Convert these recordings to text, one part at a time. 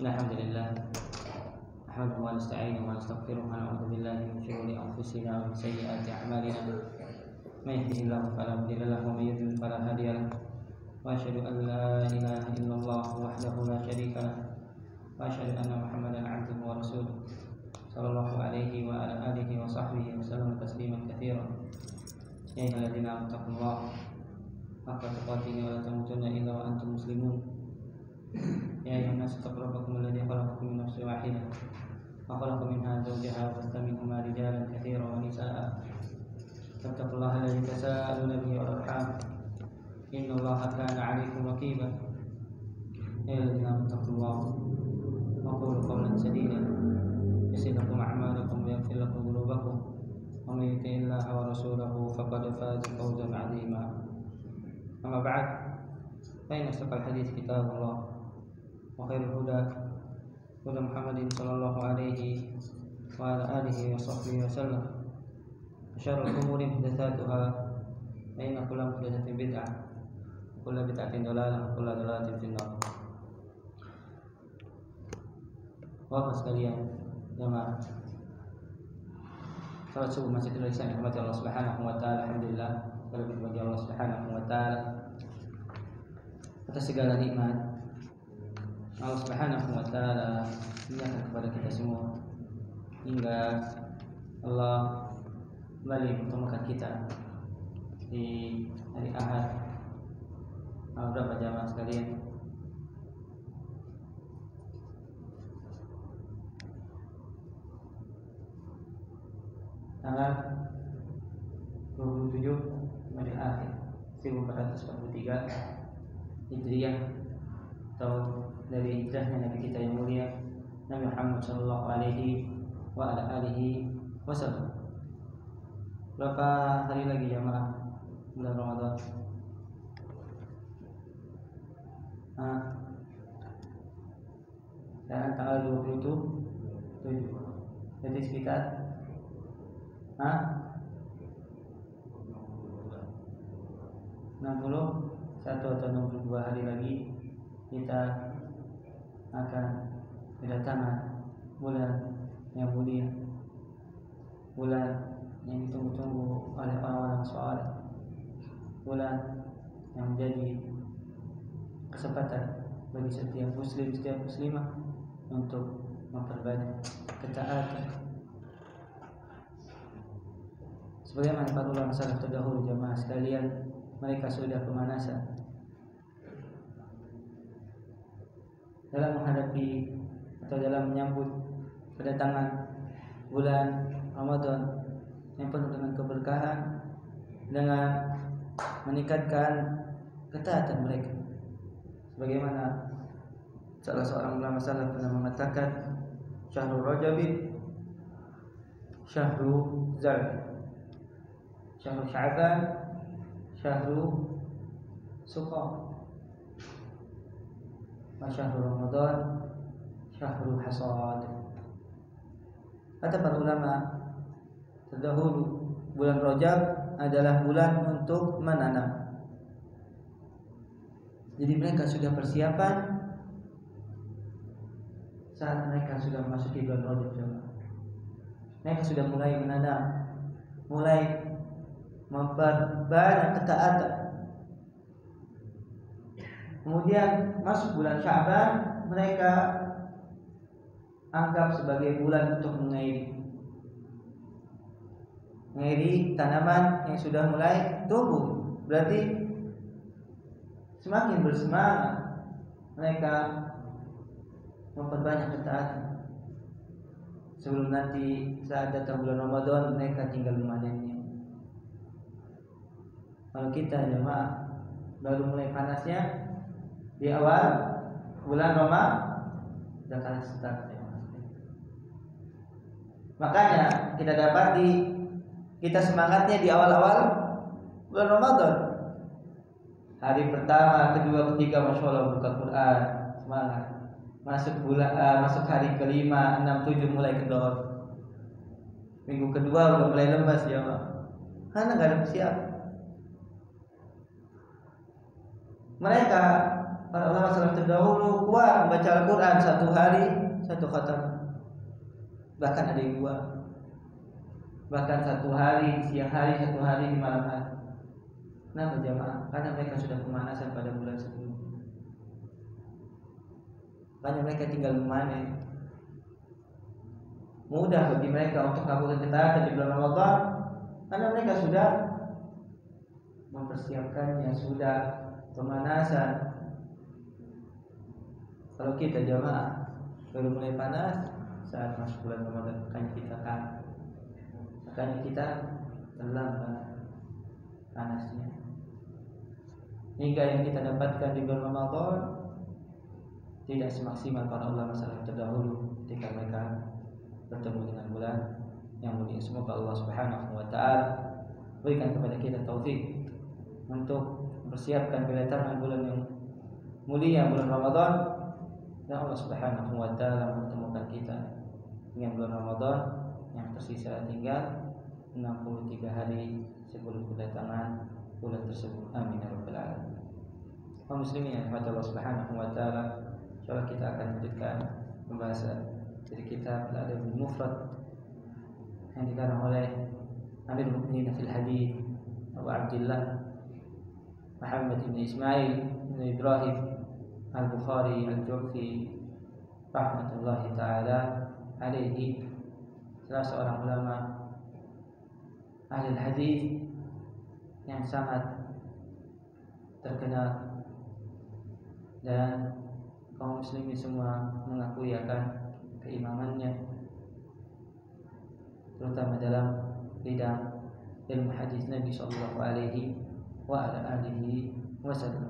الحمد لله نحمده ونستعينه ونستغفره ونعوذ بالله من شرور انفسنا ومن سيئات اعمالنا من يهده الله فلا مضل له ومن يضلل فلا هادي له واشهد ان لا اله الا الله وحده لا شريك له واشهد ان محمدا عبده ورسوله صلى الله عليه وعلى اله وصحبه وسلم تسليما كثيرا يا ايها الذين امنوا اتقوا الله حق تقاته ولا تموتن الا وانتم مسلمون يا أيها الناس اتقوا ربكم الذي خلقكم من نفس واحدة وخلق منها زوجها وبث منهما رجالا كثيرا ونساء فاتقوا الله الذي تساءلون به والأرحام إن الله كان عليكم رقيبا يا الذين آمنوا اتقوا الله وقولوا قولا سديدا يصلح لكم أعمالكم ويغفر لكم ذنوبكم ومن يطع الله ورسوله فقد فاز فوزا عظيما أما بعد فإن أصدق الحديث كتاب الله وخير الهدى هدى محمد صلى الله عليه وعلى آله وصحبه وسلم وشر الأمور محدثاتها فإن كل محدثة بدعة وكل بدعة ضلالة وكل ضلالة في النار. Bapak sekalian, jemaah salat subuh Masjid Indonesia yang dirahmati Allah Subhanahu wa taala. Alhamdulillah, terlebih bagi Allah Subhanahu wa taala atas segala nikmat. Allah Subhanahu wa taala menyerahkan kepada kita semua hingga Allah kembali mempertemukan kita di hari Ahad. Berapa jamaah sekalian? Tanggal 27 Rabiul Akhir 1443 Hijriah, tahun dari hijrahnya Nabi kita yang mulia Nabi Muhammad sallallahu alaihi wa ala alihi wasallam. Berapa hari lagi jamaah bulan Ramadan? Sekarang tanggal 27. Jadi sekitar 61 atau 62 hari lagi kita akan kedatangan bulan yang mulia, bulan yang ditunggu-tunggu oleh orang-orang saleh, bulan yang menjadi kesempatan bagi setiap muslim, setiap muslimah untuk memperbanyak ketaatan. Sebagaimana para ulama salaf terdahulu jamaah sekalian, mereka sudah pemanasan dalam menghadapi atau dalam menyambut kedatangan bulan Ramadan yang penuh dengan keberkahan, dengan meningkatkan ketaatan mereka. Sebagaimana salah seorang ulama salaf pernah mengatakan, Syahrul Rajab Syahrul Zar, Syahrul Sya'ban Syahrul Suqa, wa syahrul Ramadan syahrul hasad. Kata para ulama terdahulu, bulan Rajab adalah bulan untuk menanam. Jadi mereka sudah persiapan saat mereka sudah memasuki bulan Rajab. Mereka sudah mulai menanam, mulai memperbanyak ketaatan. Kemudian masuk bulan Sya'ban, mereka anggap sebagai bulan untuk mengairi tanaman yang sudah mulai tumbuh. Berarti semakin bersemangat mereka memperbanyak ketaatan. Sebelum nanti saat datang bulan Ramadan, mereka tinggal memanennya. Kalau kita jemaah baru mulai panasnya di awal bulan Ramadan, sudah kalah start ya. Makanya kita dapati kita semangatnya di awal-awal bulan Ramadan. Hari pertama, kedua, ketiga, masya Allah buka Quran, semangat. Masuk hari kelima, 6, 7 mulai kendor. Minggu kedua udah mulai lemas ya, karena nggak ada persiapan. Mereka para ulama salaf terdahulu kuat membaca Al-Quran satu hari satu khatam, bahkan ada yang dua, bahkan satu hari di siang hari, satu hari di malam hari. Kenapa jamaah? Karena mereka sudah pemanasan pada bulan sebelumnya. Karena mereka tinggal memanen. Mudah bagi mereka untuk melakukan ketaatan di bulan Ramadan karena mereka sudah mempersiapkannya, sudah pemanasan. Kalau kita jamaah baru mulai panas saat masuk bulan Ramadan, makanya kita terlambat panasnya. Hingga yang kita dapatkan di bulan Ramadan tidak semaksimal para ulama salaf terdahulu ketika mereka bertemu dengan bulan yang mulia. Semoga Allah Subhanahu wa taala berikan kepada kita taufik untuk mempersiapkan kedatangan bulan yang mulia, bulan Ramadan, dan Allah Subhanahu wa taala mempertemukan kita dengan bulan Ramadan yang tersisa tinggal 63 hari sebelum kedatangan bulan tersebut. Amin ya rabbal alamin. Kaum muslimin yang dirahmati Allah Subhanahu wa taala, insyaallah kita akan lanjutkan pembahasan dari kitab Al-Adabul Mufrad yang dikarang oleh Amirul Mukminin fil Hadits Abu Abdullah Muhammad bin Ismail bin Ibrahim Al-Bukhari Al-Ju'fi rahmatullahi taala alaihi, salah seorang ulama ahli hadis yang sangat terkenal dan kaum muslimin semua mengakui akan keimamannya, terutama dalam bidang ilmu hadis Nabi sallallahu alaihi wa ala alihi wasallam.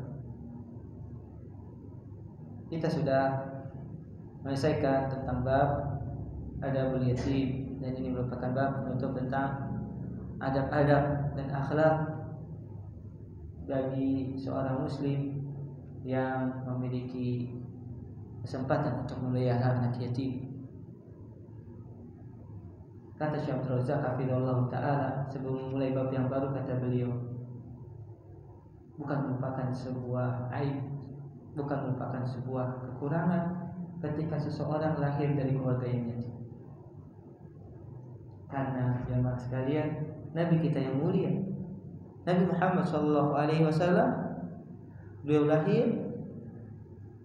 Kita sudah menyelesaikan tentang bab adabul yatim, dan ini merupakan bab penutup tentang adab-adab dan akhlak bagi seorang muslim yang memiliki kesempatan untuk memelihara anak yatim. Kata Syekh Abdul Razak hafizahullah taala sebelum memulai bab yang baru, kata beliau, bukan merupakan sebuah aib, bukan merupakan sebuah kekurangan ketika seseorang lahir dari keluarga yang yatim. Karena jamaah sekalian, Nabi kita yang mulia, Nabi Muhammad sallallahu alaihi wasallam, beliau lahir,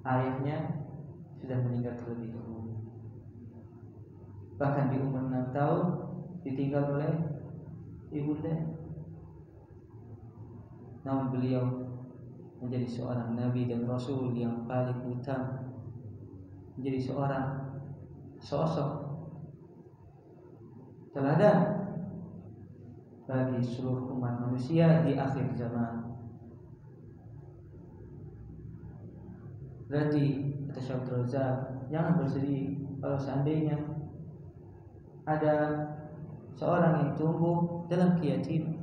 ayahnya sudah meninggal terlebih dahulu. Bahkan di umur 6 tahun ditinggal oleh ibunda. Namun beliau menjadi seorang nabi dan rasul yang paling utama, menjadi seorang sosok teladan bagi seluruh umat manusia di akhir zaman. Berarti kata Syekh Abdul Razak, jangan bersedih kalau seandainya ada seorang yang tumbuh dalam keyatiman.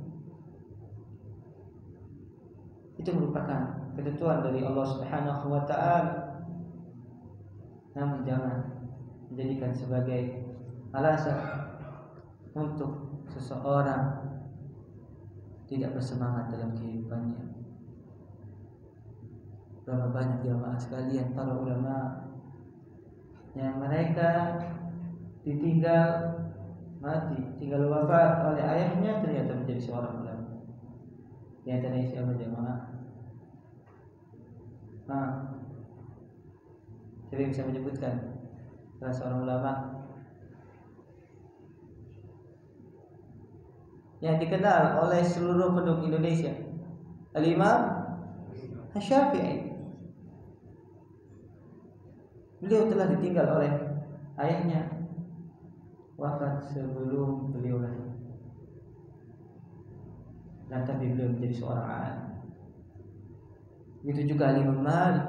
Itu merupakan ketentuan dari Allah Subhanahu wa taala. Namun jangan menjadikan sebagai alasan untuk seseorang tidak bersemangat dalam kehidupannya. Berapa banyak jamaah sekalian para ulama yang mereka ditinggal mati, tinggal wafat oleh ayahnya, ternyata menjadi seorang ulama. Di antaranya siapa jamaah? Siapa yang bisa menyebutkan salah seorang ulama yang dikenal oleh seluruh penduduk Indonesia? Al-Imam Asy-Syafi'i. Beliau telah ditinggal oleh ayahnya, wafat sebelum beliau lahir. Dan tapi beliau menjadi seorang alim. Begitu juga Imam Malik.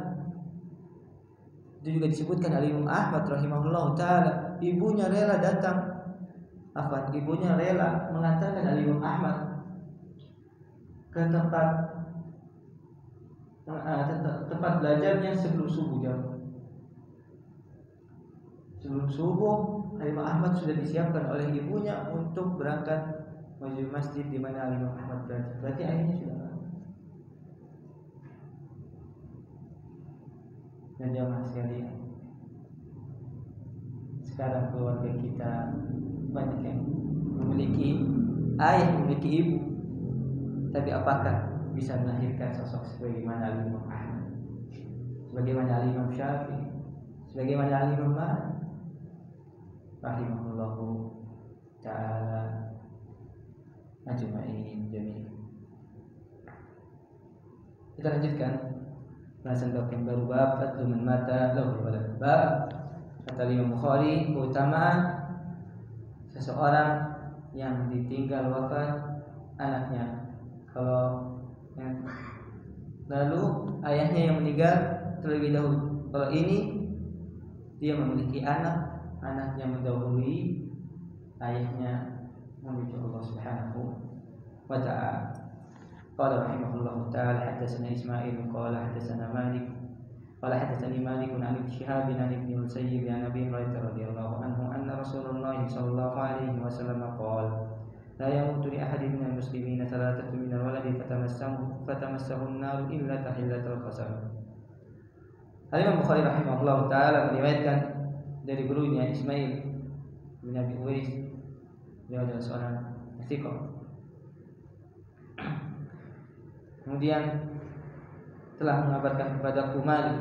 Itu juga disebutkan Imam Ahmad rahimahullah taala, ibunya rela ibunya rela mengantarkan Imam Ahmad ke tempat belajarnya sebelum subuh jam. Sebelum subuh, Imam Ahmad sudah disiapkan oleh ibunya untuk berangkat menuju masjid di mana Imam Ahmad berada. Berarti ayahnya sudah ada. dan jamaah sekalian, sekarang keluarga kita banyak yang memiliki ayah, memiliki ibu, tapi apakah bisa melahirkan sosok sebagaimana Imam Ahmad, sebagaimana Imam Syafi'i, sebagaimana Imam Malik rahimahullahu ta'ala ajma'in jami'an. Kita lanjutkan bahasan bab yang baru, bab fadlu man mata lahu walad. Bab kata Imam Bukhari, keutamaan seseorang yang ditinggal wafat anaknya. Lalu ayahnya yang meninggal terlebih dahulu. Kalau ini dia memiliki anak, anaknya mendahului ayahnya menuju Allah Subhanahu wa ta'ala. Qala rahimahullahu ta'ala hadatsana Ismail qala hadatsana Malik qala hadatsani Malik an Ibn Shihab an Ibn Musayyib an Abi Hurairah radhiyallahu anhu anna Rasulullah sallallahu alaihi wasallam qala la yamutu li ahadin minal muslimin thalathatu minal waladi fatamassahu an-nar illa tahillatul qasam. Imam Bukhari rahimahullahu ta'ala meriwayatkan dari gurunya Ismail bin Abi Uwais, dia adalah seorang thiqah. Kemudian telah mengabarkan kepadaku Malik.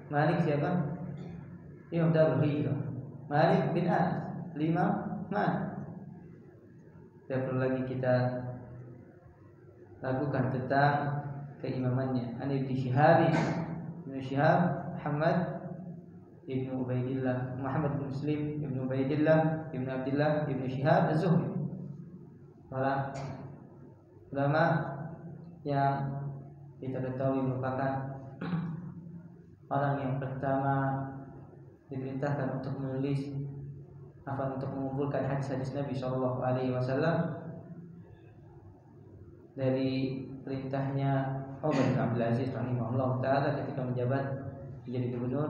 Malik siapa? Imam Darul Hijrah, Malik bin Anas, Imam Malik. Tidak perlu lagi kita lakukan tentang keimamannya. An Ibn Shihab, Muhammad Ibn Ubaidillah, Muhammad bin Muslim Ibn Ubaidillah Ibn Abdullah Ibn Shihab Az-Zuhri, para ulama yang kita ketahui merupakan orang yang pertama diperintahkan untuk menulis untuk mengumpulkan hadis-hadis Nabi Shallallahu Alaihi Wasallam dari perintahnya Umar bin Abdul Aziz rahimahullah taala ketika menjabat menjadi gubernur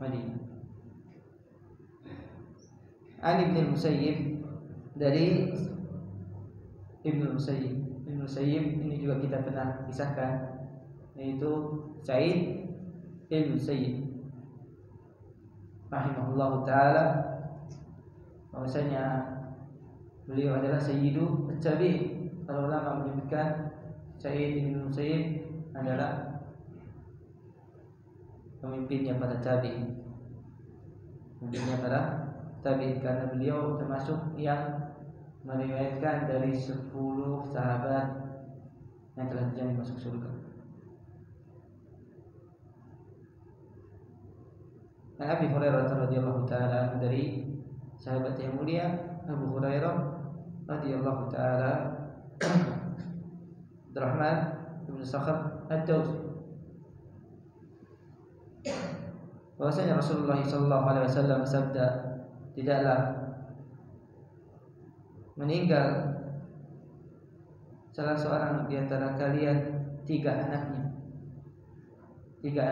Madinah. An Ibn Musayyib, dari Ibn Musayyib. Ibn Musayyib ini juga kita pernah kisahkan, yaitu Sa'id Ibn Musayyib rahimahullah taala, bahwasanya beliau adalah sayyidu at-tabi'in. Para ulama menyebutkan Sa'id bin Musayyib adalah pemimpinnya para tabi'in, karena beliau termasuk yang meriwayatkan dari 10 sahabat yang telah dijamin masuk surga. Abi Hurairah radhiyallahu taala, dari sahabat yang mulia Abu Hurairah radhiyallahu taala Abdurrahman bin Sakhr Ad-Dawsi, bahwasanya Rasulullah sallallahu alaihi wasallam bersabda, tidaklah meninggal salah seorang di antara kalian tiga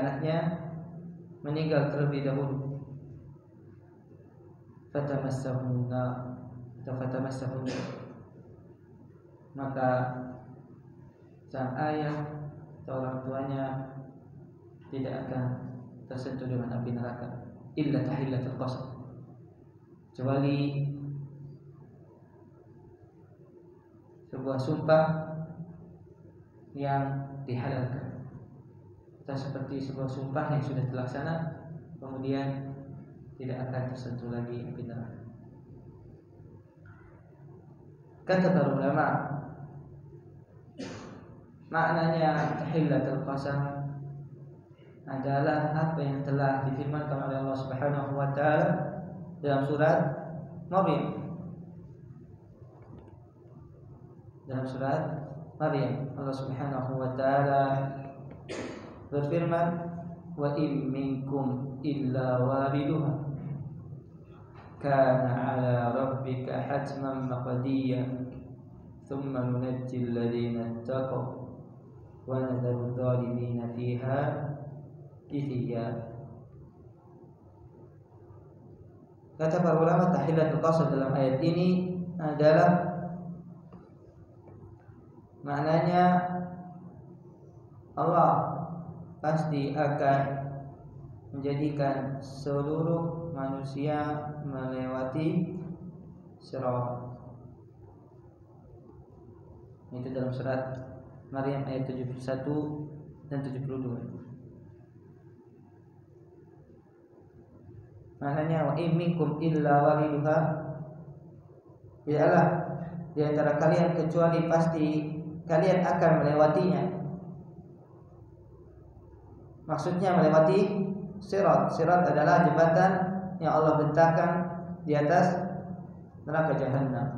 anaknya meninggal terlebih dahulu, fatamassahunna, maka sang ayah atau orang tuanya tidak akan tersentuh dengan api neraka, illa tahillatul qasam, kecuali sebuah sumpah yang dihalalkan, atau seperti sebuah sumpah yang sudah terlaksana kemudian tidak akan tersentuh lagi api neraka. Kata para ulama, maknanya tahillatul qasam adalah apa yang telah difirmankan oleh Allah Subhanahu wa taala dalam surat Maryam. Allah Subhanahu wa taala berfirman, wa in minkum illa wariduha kana ala rabbika hatman maqdiyya thumma nunajjil ladzina ittaqaw wa nadharu adh-dhalimina fiha jithiya. Kata para ulama, tahillatul qasam dalam ayat ini adalah maknanya Allah pasti akan menjadikan seluruh manusia melewati sirat. Itu dalam surat Maryam ayat 71 dan 72. Maknanya wa in minkum illa waliduha, tidaklah di antara kalian kecuali pasti kalian akan melewatinya. Maksudnya melewati sirat. Sirat adalah jembatan yang Allah bentangkan di atas neraka jahanam.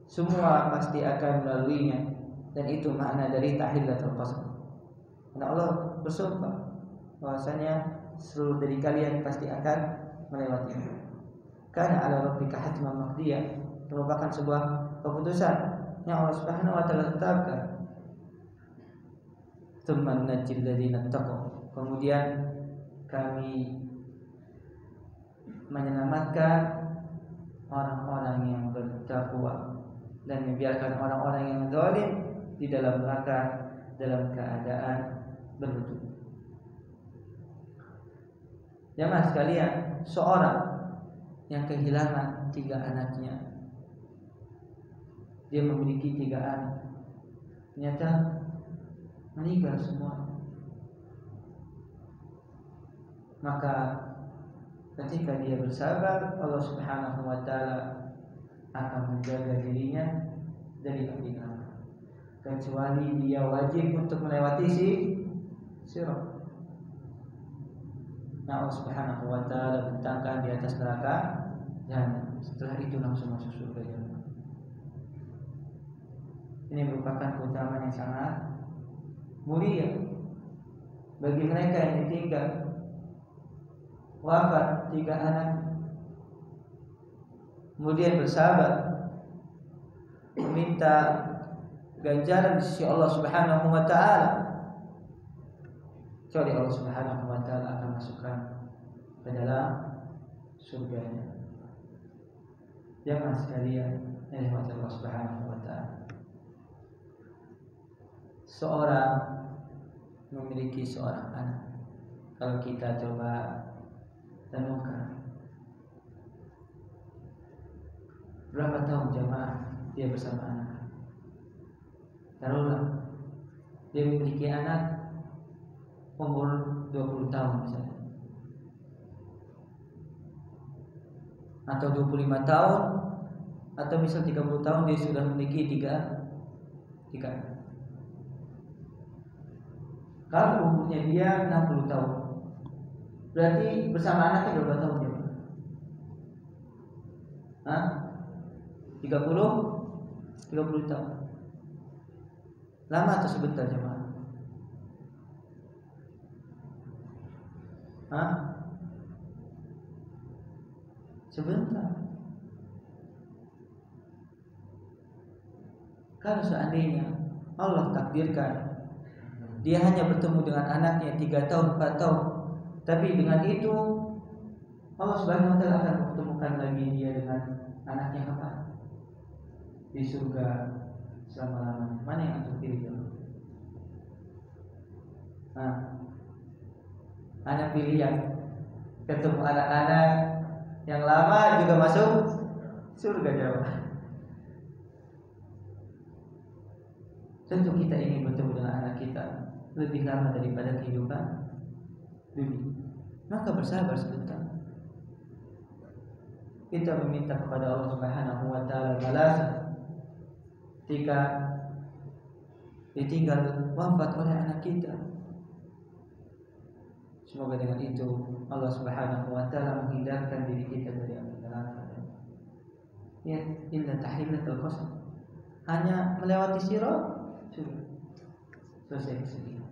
Semua pasti akan melaluinya, dan itu makna dari tahillatul qasam. Karena Allah bersumpah bahwasanya seluruh dari kalian pasti akan melewatinya. Karena ala rabbika hatman maqdiyah, merupakan sebuah keputusan yang Allah Subhanahu wa taala tetapkan. Tsumma nunajjil ladzina taqaw, kemudian kami menyelamatkan orang-orang yang bertakwa dan membiarkan orang-orang yang zalim di dalam neraka dalam keadaan berlutut. Jamaah sekalian, seorang yang kehilangan 3 anaknya, dia memiliki 3 anak, ternyata meninggal semua. Maka ketika dia bersabar, Allah Subhanahu wa taala akan menjaga dirinya dari api neraka, kecuali dia wajib untuk melewati sirat. Nah, Allah Subhanahu wa taala bentangkan di atas neraka dan setelah itu langsung masuk surga jannah. Ini merupakan keutamaan yang sangat mulia bagi mereka yang ditinggal wafat 3 anak, kemudian bersabar meminta ganjaran di sisi Allah Subhanahu wa taala. Kecuali Allah Subhanahu wa taala akan masukkan ke dalam surganya. Jamaah sekalian yang dirahmati Allah Subhanahu wa taala, seorang memiliki seorang anak. Kalau kita coba renungkan, berapa tahun jamaah dia bersama anak? Taruhlah dia memiliki anak umur 20 tahun misalnya, atau 25 tahun, atau misal 30 tahun dia sudah memiliki 3 anak. Kalau umurnya dia 60 tahun, berarti bersama anaknya berapa tahun dia? 30 tahun. Lama atau sebentar jemaah? Sebentar. Kalau seandainya Allah takdirkan dia hanya bertemu dengan anaknya 3 tahun, 4 tahun, tapi dengan itu Allah Subhanahu wa taala akan mempertemukan lagi dia dengan anaknya kapan? Di surga selama-lamanya. Mana yang antum pilih? Anak pilih yang ketemu anak-anak yang lama juga masuk surga jawab. Tentu kita ingin bertemu dengan anak kita lebih lama daripada kehidupan dunia. Maka bersabar sebentar. Kita meminta kepada Allah Subhanahu wa taala balasan ketika ditinggal wafat oleh anak kita. Semoga dengan itu Allah Subhanahu wa taala menghindarkan diri kita dari api neraka. Ya, inna tahillatul qasam. Hanya melewati sirat sudah selesai kesedihan.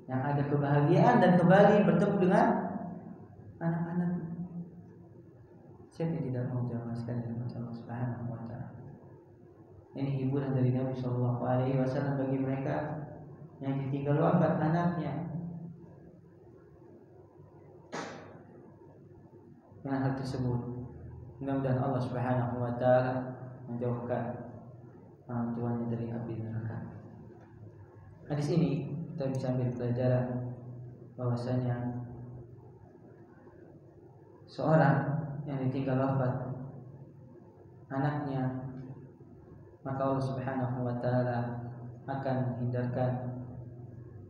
Yang ada kebahagiaan dan kembali bertemu dengan anak-anak. Siapa yang tidak mau jamaah sekalian dengan Allah Subhanahu wa taala? Ini hiburan dari Nabi sallallahu alaihi wasallam bagi mereka yang ditinggal wafat anaknya. Dengan hal tersebut, mudah-mudahan Allah Subhanahu wa taala menjauhkan orang tuanya dari api neraka. Hadis ini kita bisa ambil pelajaran bahwasanya seorang yang ditinggal wafat anaknya, maka Allah Subhanahu wa taala akan menghindarkan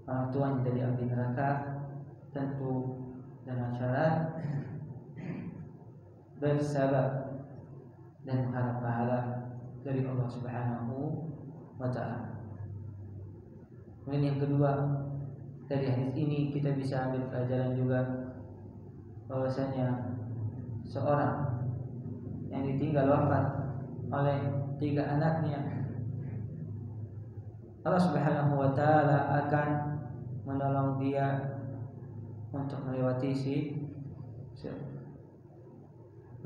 orang tuanya dari api neraka, tentu dengan syarat bersabar dan mengharap pahala dari Allah Subhanahu wa taala. Kemudian yang kedua, dari hadis ini kita bisa ambil pelajaran juga bahwasanya seorang yang ditinggal wafat oleh 3 anaknya, Allah Subhanahu wa taala akan menolong dia untuk melewati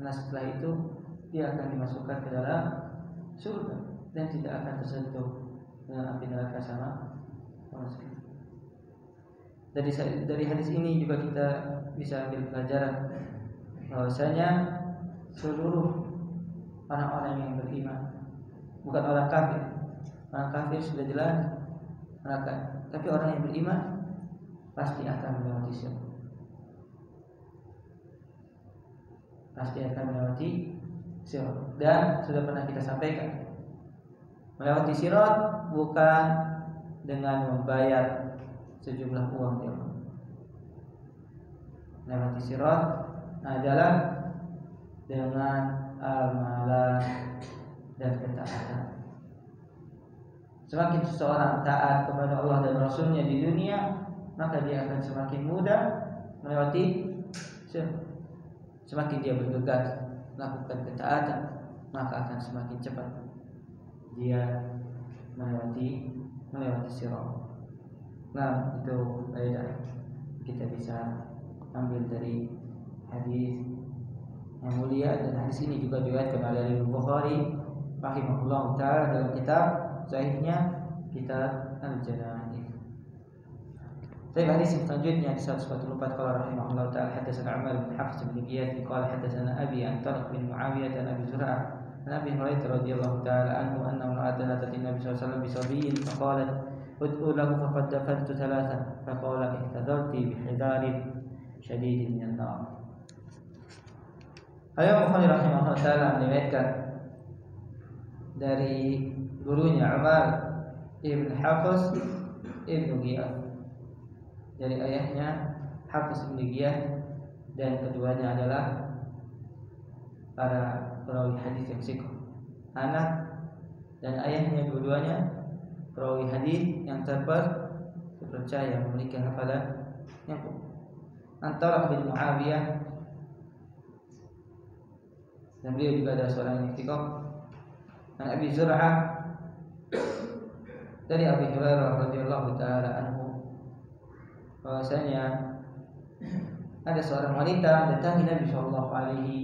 nah setelah itu dia akan dimasukkan ke dalam surga dan tidak akan tersentuh dengan api neraka sama sekali. Dari hadis ini juga kita bisa ambil pelajaran bahwasanya seluruh orang-orang yang beriman, bukan orang kafir. Orang kafir sudah jelas neraka, tapi orang yang beriman pasti akan melewati sirat. Dan sudah pernah kita sampaikan, melewati sirat bukan dengan membayar sejumlah uang dia. Melewati sirat adalah dengan amalan dan ketaatan. Semakin seseorang taat kepada Allah dan Rasulnya di dunia, maka dia akan semakin mudah melewati sirat. Semakin dia bergegas melakukan ketaatan, maka akan semakin cepat dia melewati sirat. Nah, itu faedah kita bisa ambil dari hadis yang mulia, dan hadis ini juga diriwayatkan oleh Imam Bukhari rahimahullah taala dalam kitab sahihnya, kitab Al-Janaiz. Baik, hadis selanjutnya di 144 qala rahimahullah taala hadatsana Umar bin Hafs bin Giyas qala hadatsana Abi an Tarq bin Muawiyah an Abi Zur'ah an Abi Hurairah radhiyallahu taala anhu anna imra'atan atat an-nabiy sallallahu alaihi wasallam bi sabiyyin faqalat ud'u lahu faqad dafantu thalathan faqala ihtadarti bihidharin syadidin min an-nar. Imam Bukhari rahimahullah taala meriwayatkan dari gurunya Umar ibn Hafs ibn Giyas, dari ayahnya Hafiz bin Giyas, dan keduanya adalah para perawi hadis yang sahih. Anak dan ayahnya dua-duanya perawi hadis yang terpercaya, memiliki hafalan yang kuat. Antara bin Muawiyah, dan beliau juga adalah seorang yang thiqah. Dan Abi Zur'ah dari Abi Hurairah radhiyallahu taala anhu, bahwasanya ada seorang wanita mendatangi Nabi sallallahu alaihi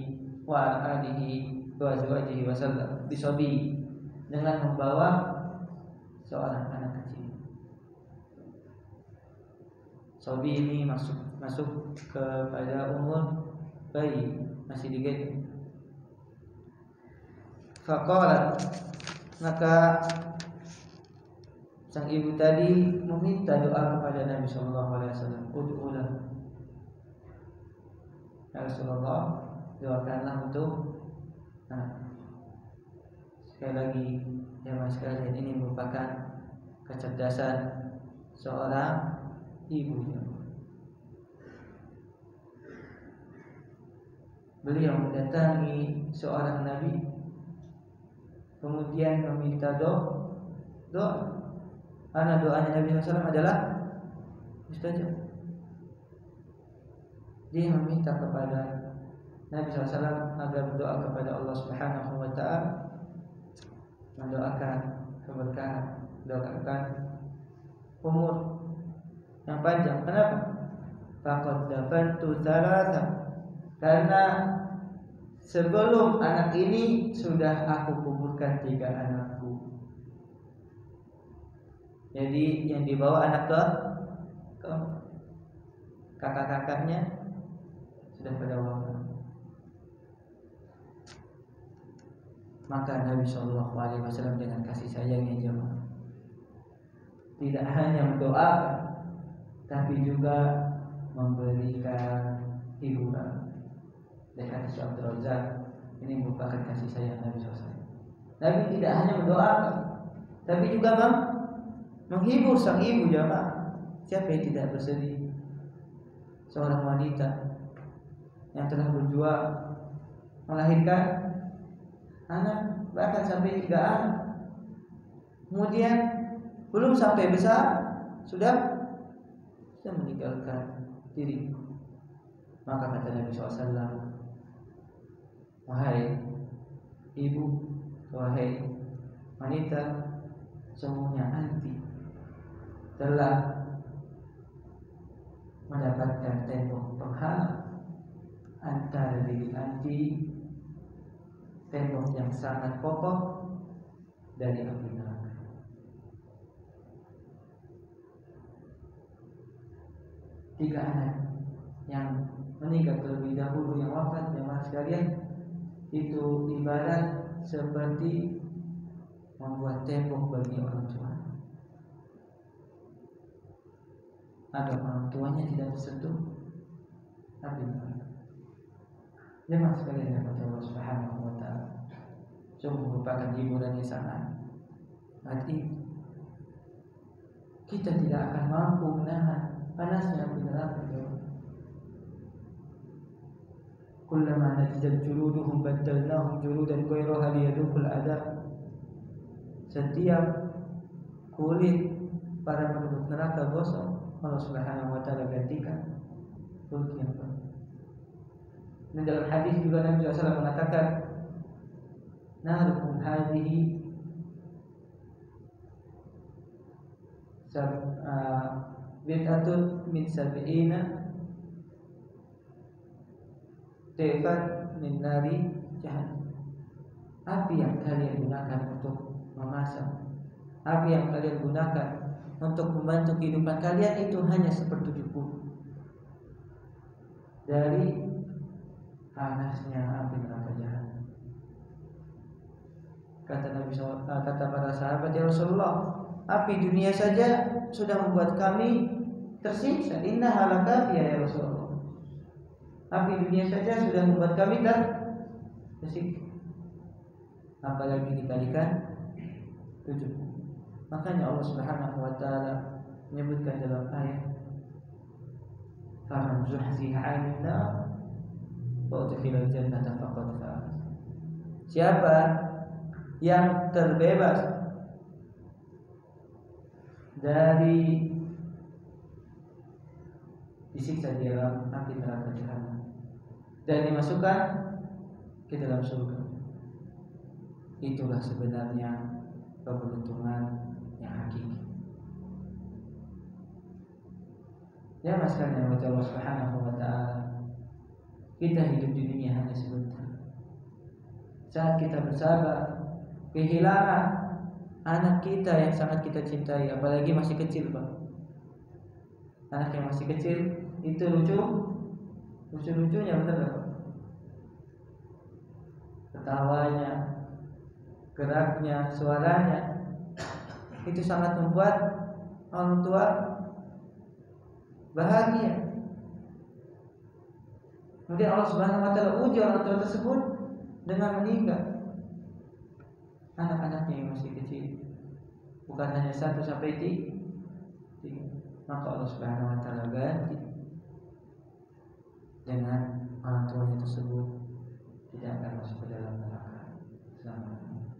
wa alihi wasallam bisabi, dengan membawa seorang anak kecil. Sabi ini masuk kepada umur bayi, masih digendong. Faqalat, maka sang ibu tadi meminta doa kepada Nabi sallallahu alaihi wasallam, ud'ulah, ya Rasulullah, doakanlah untuk anak. Sekali lagi, jemaah sekalian, ini merupakan kecerdasan seorang ibu. Beliau mendatangi seorang nabi, kemudian meminta doa. Karena doanya Nabi SAW adalah mustajab. Dia meminta kepada Nabi SAW agar berdoa kepada Allah Subhanahu wa taala, mendoakan keberkahan, mendoakan umur yang panjang. Kenapa? Faqad dafantu thalatha, karena sebelum anak ini sudah aku kuburkan 3 anakku. Jadi yang dibawa anak ke kakak-kakaknya sudah pada wafat. Maka Nabi sallallahu alaihi wasallam dengan kasih sayangnya jemaah tidak hanya mendoakan, tapi juga Nabi tidak hanya mendoakan, tapi juga menghibur sang ibu jamaah. Siapa yang tidak bersedih? Seorang wanita yang telah berjuang melahirkan anak, bahkan sampai 3 anak. Kemudian belum sampai besar sudah meninggalkan diri. Maka kata Nabi SAW, wahai ibu, wahai wanita, semuanya anti telah mendapatkan tembok penghalang antara diri anti, tembok yang sangat kokoh dari api neraka. Tiga anak yang meninggal terlebih dahulu, yang wafat, jemaah sekalian, itu ibarat seperti membuat tembok bagi orang tua agar orang tuanya tidak tersentuh api neraka. Jemaah sekalian yang Allah Subhanahu wa taala, sungguh merupakan hiburan yang sangat hati. Kita tidak akan mampu menahan panasnya api neraka. Kullama najidat juluduhum baddalnahum juludan ghayraha liyadhuqul adab. Setiap kulit para penduduk neraka gosong, Allah Subhanahu wa taala gantikan kulit yang baru. Dan dalam hadis juga Nabi SAW mengatakan, narukum hadhihi bid'atun min sab'ina tefat min nari jahannam. Api yang kalian gunakan untuk memasak, api yang kalian gunakan untuk membantu kehidupan kalian itu hanya 1/70 dari panasnya api neraka jahanam. Kata Nabi SAW, kata para sahabat, ya Rasulullah, api dunia saja sudah membuat kami tersiksa. Inna halakafiyah ya Rasulullah. Api dunia saja sudah membuat kami tersiksa, apalagi dikalikan 7. Makanya Allah Subhanahu wa taala menyebutkan dalam ayat, faman zuhziha 'anil nar wa udkhilal jannata faqad faz. Siapa yang terbebas dari disiksa di dalam api neraka jahanam dan dimasukkan ke dalam surga, itulah sebenarnya keberuntungan yang hakiki. Ya maskanya Allah Subhanahu wa taala, kita hidup di dunia hanya sebentar. Saat kita bersabar kehilangan anak kita yang sangat kita cintai, apalagi masih kecil, Pak. Anak yang masih kecil itu lucu-lucunya benar Pak. Ketawanya, geraknya, suaranya itu sangat membuat orang tua bahagia. Kemudian Allah Subhanahu wa taala uji orang tua tersebut dengan meninggal anak-anaknya yang masih kecil, bukan hanya 1 sampai 3. Maka Allah Subhanahu wa taala ganti dengan orang tuanya tersebut tidak akan masuk ke dalam neraka selamanya.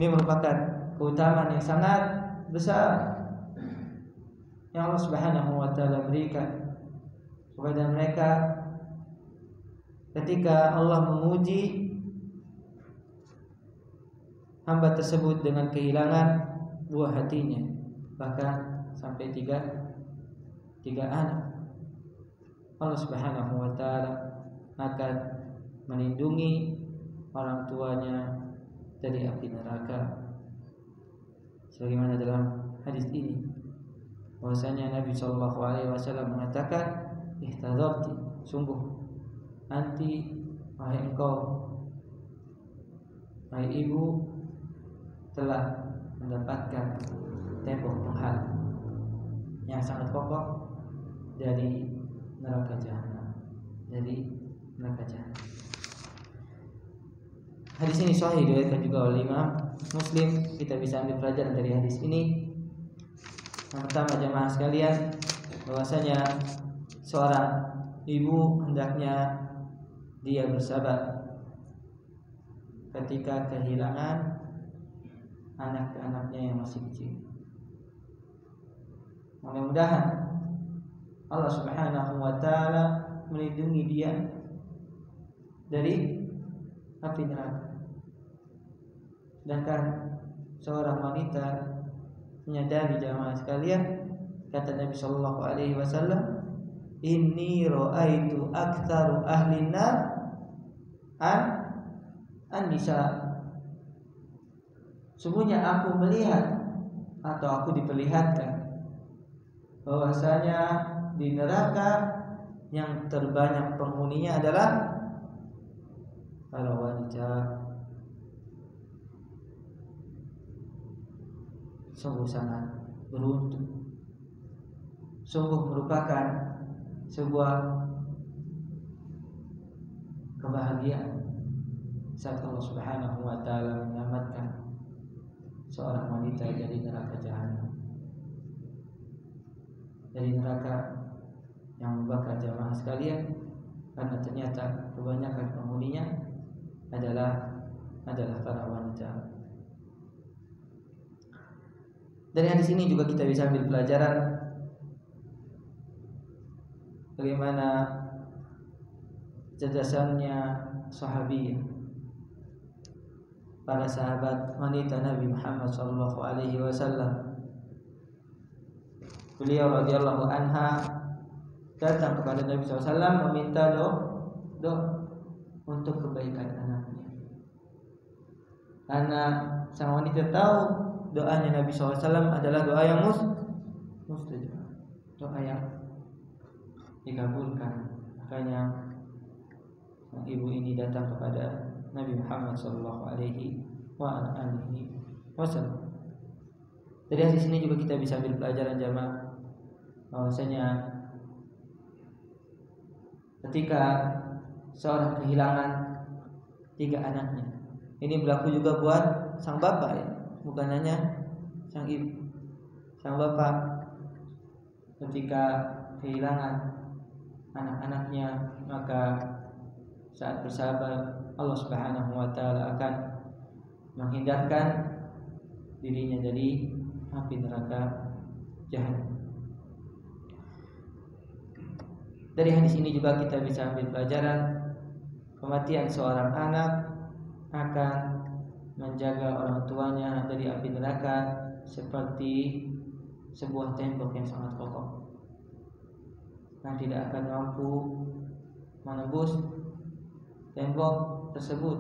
Ini merupakan keutamaan yang sangat besar yang Allah Subhanahu wa taala berikan kepada mereka ketika Allah menguji hamba tersebut dengan kehilangan buah hatinya, bahkan sampai 3 anak. Allah Subhanahu wa taala akan melindungi orang tuanya dari api neraka. Sebagaimana dalam hadis ini, bahwasanya Nabi sallallahu alaihi wasallam mengatakan, "Ihtadharti, sungguh anti wahai engkau, wahai ibu, telah mendapatkan tembok penghalang yang sangat kokoh dari neraka jahanam, dari neraka jahanam." Hadis ini sahih diriwayatkan juga oleh Imam Muslim. Kita bisa ambil pelajaran dari hadis ini. Yang pertama jamaah sekalian, bahwasanya seorang ibu hendaknya dia bersabar ketika kehilangan anak-anaknya yang masih kecil. Mudah-mudahan Allah Subhanahu wa taala melindungi dia dari api neraka. Sedangkan seorang wanita menyadari jamaah sekalian, kata Nabi sallallahu alaihi wasallam, inni ra'aitu aktsaru ahli nar an-nisa. Sungguhnya aku melihat atau aku diperlihatkan bahwasanya di neraka yang terbanyak penghuninya adalah para wanita. Sungguh sangat beruntung, sungguh merupakan sebuah kebahagiaan saat Allah Subhanahu wa taala menyelamatkan seorang wanita dari neraka jahanam, dari neraka yang membakar jamaah sekalian, karena ternyata kebanyakan penghuninya adalah para wanita. Dari hadis ini juga kita bisa ambil pelajaran bagaimana cerdasannya sahabiyah, para sahabat wanita Nabi Muhammad sallallahu alaihi wasallam. Beliau radhiyallahu anha datang kepada Nabi SAW meminta doa untuk kebaikan anaknya, karena sang wanita tahu doanya Nabi SAW adalah doa yang mustajab, doa yang dikabulkan. Makanya sang ibu ini datang kepada Nabi Muhammad sallallahu alaihi wasallam. Dari hadis ini juga kita bisa ambil pelajaran jamaah, bahwasanya ketika seorang kehilangan 3 anaknya, ini berlaku juga buat sang bapak ya, bukan hanya sang ibu. Sang bapak ketika kehilangan anak-anaknya, maka saat bersabar Allah Subhanahu wa taala akan menghindarkan dirinya dari api neraka jahanam. Dari hadis ini juga kita bisa ambil pelajaran, kematian seorang anak akan menjaga orang tuanya dari api neraka seperti sebuah tembok yang sangat kokoh, yang tidak akan mampu menembus tembok tersebut,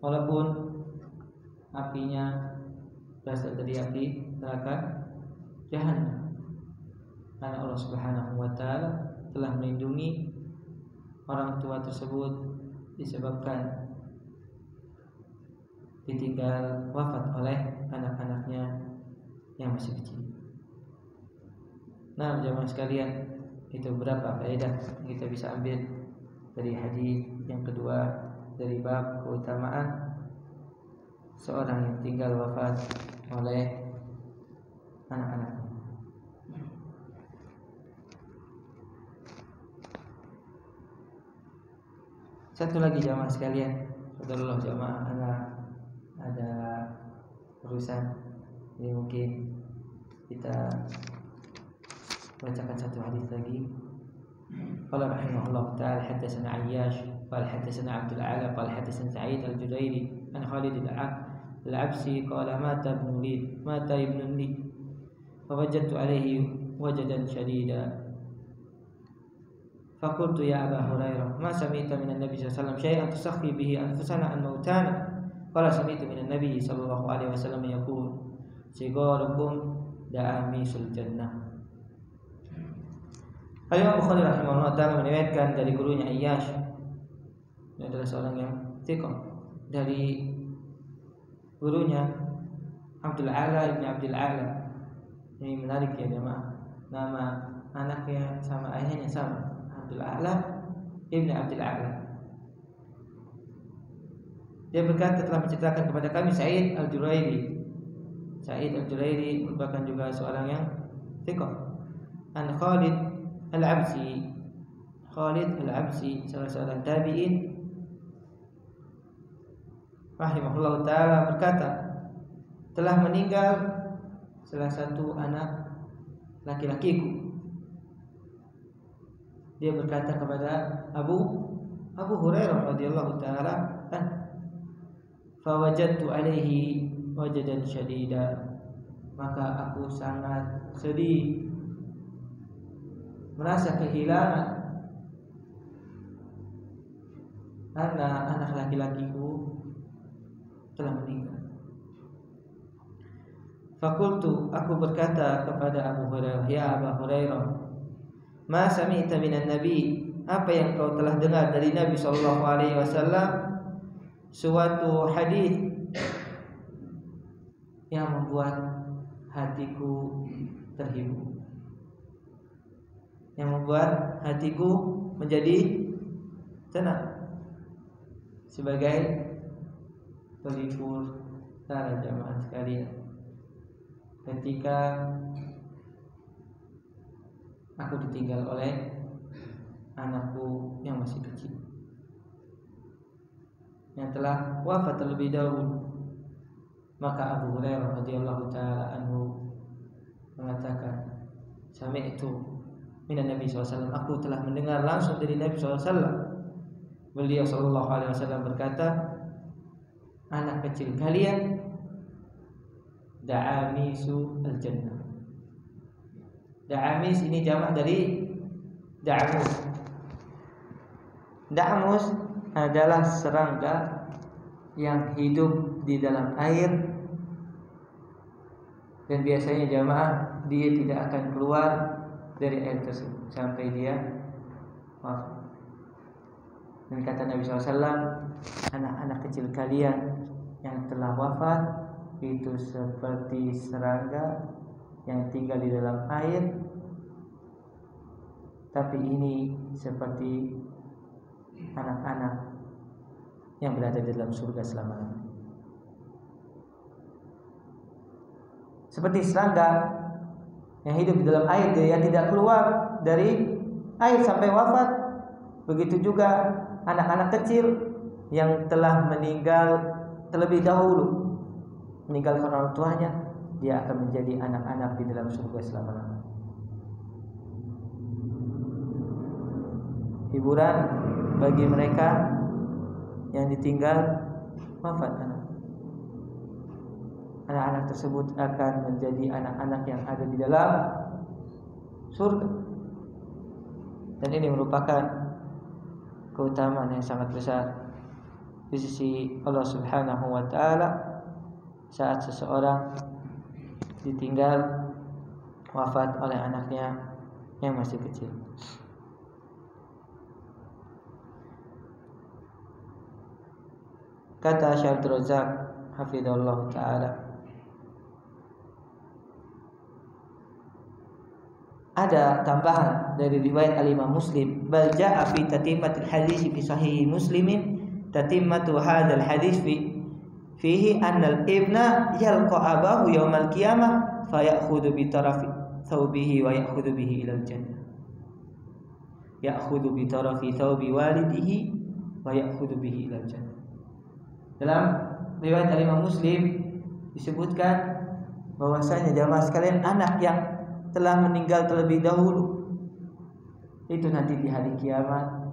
walaupun apinya berasal dari api neraka jahanam. Karena Allah Subhanahu wa taala telah melindungi orang tua tersebut disebabkan ditinggal wafat oleh anak-anaknya yang masih kecil. Nah, jemaah sekalian, itu beberapa faedah yang kita bisa ambil dari hadis yang kedua dari bab keutamaan seorang yang tinggal wafat oleh anak-anaknya. Satu lagi jamaah sekalian, saudara jamaah, ada urusan ini, mungkin kita bacakan satu hadis lagi. Qala rahimahullah ta'ala hadatsana Ayyash qala hadatsana Abdul A'la qala hadatsana Sa'id al-Judairi an Khalid al-Absi qala mata ibnun li fawajadtu alayhi wajadan shadida فقلت يا أبا هريرة ما سمعت من النبي صلى الله عليه وسلم شيئا تسخي به أنفسنا عن موتانا قال سمعت من النبي صلى الله عليه وسلم يقول صغاركم دعاميس الجنة. Al-Imam Bukhari rahimahullah ta'ala meriwayatkan dari gurunya Ayyash, dia adalah seorang yang thiqah, dari gurunya Abdul A'la ibn Abdul A'la. Ini menarik ya jemaah, nama anaknya sama ayahnya sama, Abdul A'la ibn Abdul A'la. Dia berkata telah menceritakan kepada kami Sa'id Al-Jurairi. Sa'id Al-Jurairi merupakan juga seorang yang thiqah. An Khalid Al-Absi. Khalid Al-Absi salah seorang tabi'in rahimahullah ta'ala berkata, telah meninggal salah satu anak laki-lakiku. Dia berkata kepada Abu Hurairah radhiyallahu ta'ala, fawajadtu alaihi wajadan syadida, maka aku sangat sedih, merasa kehilangan karena anak laki-lakiku telah meninggal. Fakultu, aku berkata kepada Abu Hurairah, ya Abu Hurairah, ma sami'ta minan nabi, apa yang kau telah dengar dari Nabi sallallahu alaihi wasallam, suatu hadis yang membuat hatiku terhibur, yang membuat hatiku menjadi tenang. Sebagai pelipur para jamaah sekalian, ketika aku ditinggal oleh anakku yang masih kecil, yang telah wafat terlebih dahulu, maka Abu Hurairah radhiyallahu ta'ala anhu mengatakan, sami'tu minan Nabi SAW, aku telah mendengar langsung dari Nabi SAW. Beliau sallallahu alaihi wasallam berkata, anak kecil kalian da'amisu al-jannah. Da'amis ini jamak dari da'amus. Da'amus adalah serangga yang hidup di dalam air, dan biasanya jamaah dia tidak akan keluar dari air tersebut sampai dia wafat. Dan kata Nabi SAW, anak-anak kecil kalian yang telah wafat itu seperti serangga yang tinggal di dalam air, tapi ini seperti anak-anak yang berada di dalam surga selama-lamanya. Seperti serangga yang hidup di dalam air, dia tidak keluar dari air sampai wafat, begitu juga anak-anak kecil yang telah meninggal terlebih dahulu, meninggalkan orang tuanya, dia akan menjadi anak-anak di dalam surga selama-lamanya. Hiburan bagi mereka yang ditinggal wafat anak. Anak-anak tersebut akan menjadi anak-anak yang ada di dalam surga. Dan ini merupakan keutamaan yang sangat besar di sisi Allah Subhanahu wa ta'ala saat seseorang ditinggal wafat oleh anaknya yang masih kecil. Kata Syekh Abdul Razak hafizahullah ta'ala, ada tambahan dari riwayat al-Imam Muslim, bal jaa fi tatimmatil hadis fi sahih Muslimin tatimmatu hadzal hadis fihi anna al-ibna yalqa abahu yaumal qiyamah fa ya'khudhu bi tarafi thawbihi wa ya'khudhu bihi ila al-jannah. Ya'khudhu bi tarafi thawbi walidihi wa ya'khudhu bihi ila al-jannah. Dalam riwayat al-Imam Muslim disebutkan bahwasanya jamaah sekalian, anak yang telah meninggal terlebih dahulu itu nanti di hari kiamat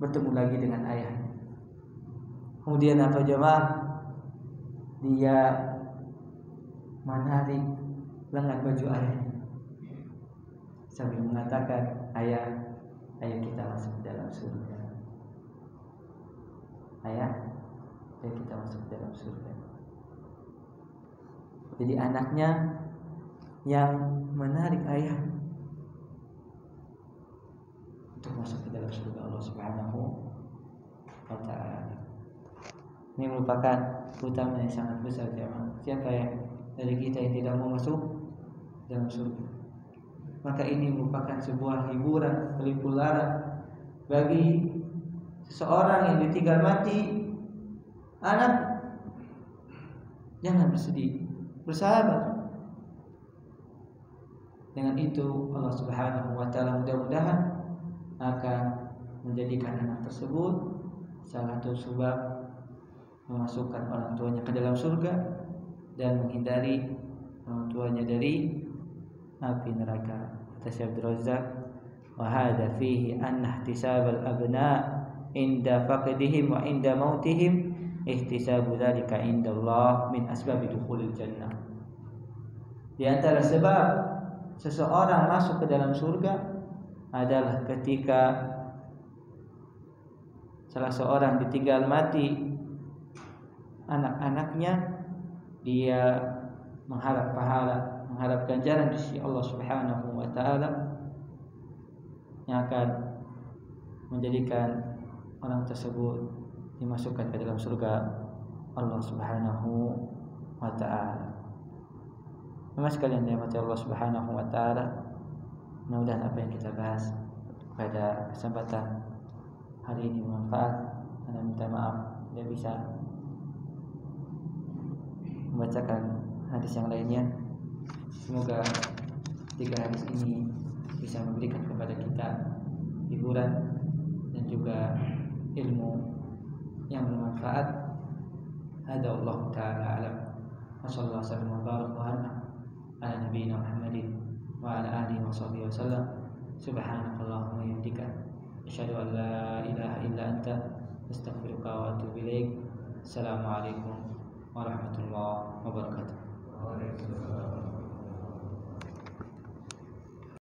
bertemu lagi dengan ayahnya. Kemudian apa jemaah? Dia menarik lengan baju ayahnya sambil mengatakan, ayah, ayo kita masuk dalam surga. Ayah, ayo kita masuk dalam surga. Jadi anaknya yang menarik ayah untuk masuk ke dalam surga Allah Subhanahu wa ta'ala. Ini merupakan keutamaan yang sangat besar jemaah. Siapa yang dari kita yang tidak mau masuk dalam surga, maka ini merupakan sebuah hiburan, pelipur lara bagi seseorang yang ditinggal mati anak, jangan bersedih, bersabar. Dengan itu Allah Subhanahu wa taala mudah-mudahan akan menjadikan anak tersebut salah satu sebab memasukkan orang tuanya ke dalam surga dan menghindari orang tuanya dari api neraka. Kata Syekh Abdul Razzaq, wa hadza fihi anna ihtisab al-abna inda faqdihim wa inda mautihim ihtisabu dzalika indallah min asbab dukhulil jannah. Di antara sebab seseorang masuk ke dalam surga adalah ketika salah seorang ditinggal mati anak-anaknya, dia mengharap pahala, mengharap ganjaran di sisi Allah Subhanahu wa taala yang akan menjadikan orang tersebut dimasukkan ke dalam surga Allah Subhanahu wa taala. Memang sekalian dirahmati Allah Subhanahu wa taala, mudah-mudahan apa yang kita bahas pada kesempatan hari ini bermanfaat. Anda minta maaf tidak bisa membacakan hadis yang lainnya. Semoga 3 hadis ini bisa memberikan kepada kita hiburan dan juga ilmu yang bermanfaat. Hada Allah taala alam. Wassallallahu wasallam wa baraka ala nabiyyina Muhammadin wa ala alihi wa sahbihi wasallam. Subhanakallahumma wa bihamdika asyhadu an la ilaha illa anta astaghfiruka wa atubu ilaik. Assalamualaikum warahmatullahi wabarakatuh.